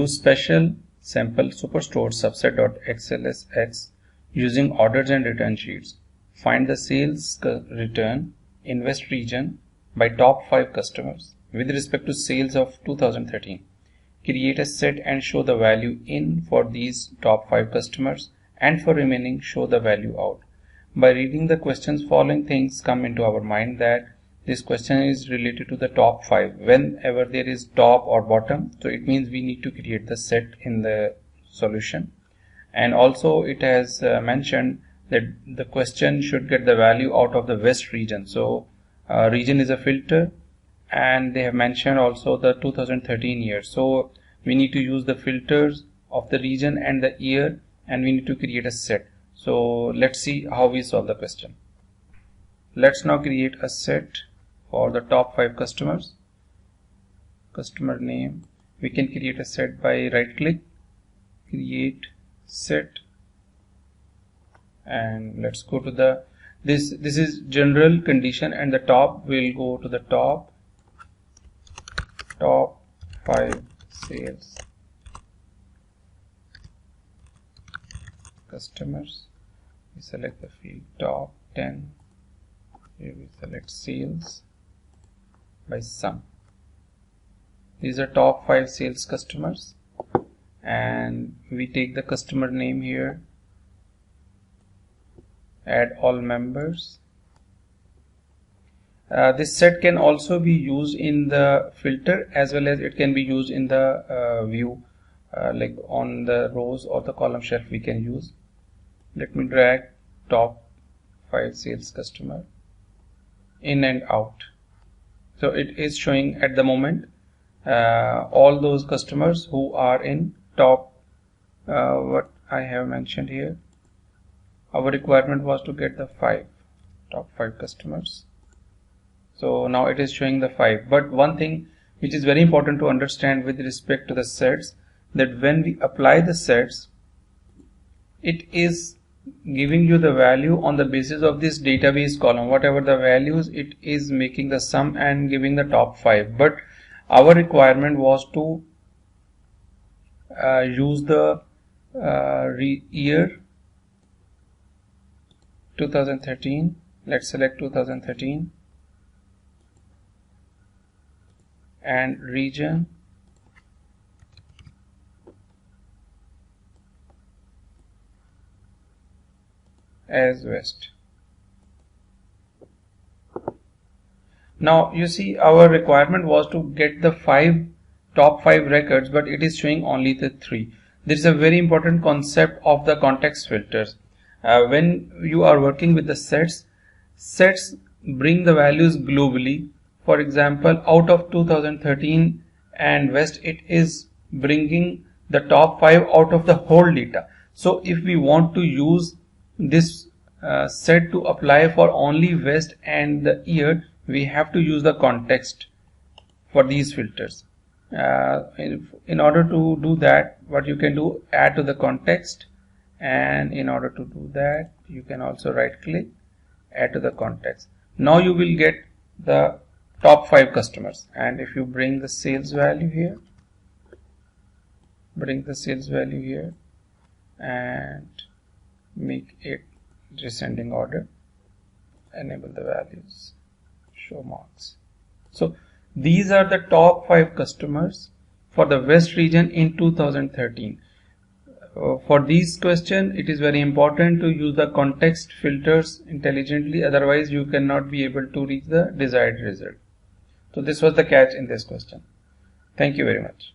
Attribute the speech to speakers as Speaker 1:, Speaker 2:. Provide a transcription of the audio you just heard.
Speaker 1: use special sample superstore subset.xlsx using orders and return sheets. Find the sales return in West region by top 5 customers with respect to sales of 2013. Create a set and show the value in for these top 5 customers, and for remaining show the value out. By reading the questions, following things come into our mind that this question is related to the top 5. Whenever there is top or bottom, so it means we need to create the set in the solution. And also it has mentioned that the question should get the value out of the West region. So region is a filter, and they have mentioned also the 2013 year. So we need to use the filters of the region and the year, and we need to create a set. So let's see how we solve the question. Let's now create a set for the top 5 customers. Customer name, we can create a set by right click, create set, and let's go to the this is general condition, and the top will go to the top 5 sales customers. We select the field top 10. Here we select sales by sum. These are top 5 sales customers, and we take the customer name here, add all members. This set can also be used in the filter, as well as it can be used in the view, like on the rows or the column shelf we can use. Let me drag top 5 sales customer in and out. So it is showing at the moment all those customers who are in top, what I have mentioned here. Our requirement was to get the top 5 customers. So now it is showing the 5. But one thing which is very important to understand with respect to the sets, that when we apply the sets, it is giving you the value on the basis of this database column. Whatever the values, it is making the sum and giving the top 5. But our requirement was to use the year 2013. Let's select 2013, and region as West. Now you see our requirement was to get the top 5 records, but it is showing only the 3. This is a very important concept of the context filters. When you are working with the sets bring the values globally. For example, out of 2013 and West, it is bringing the top 5 out of the whole data. So if we want to use this set to apply for only West and the year, we have to use the context for these filters. In order to do that, what you can do, add to the context, and in order to do that, you can also right click, add to the context. Now you will get the top 5 customers, and if you bring the sales value here, and make it descending order, enable the values, show marks. So these are the top 5 customers for the West region in 2013. For these questions, it is very important to use the context filters intelligently, otherwise you cannot be able to reach the desired result. So this was the catch in this question. Thank you very much.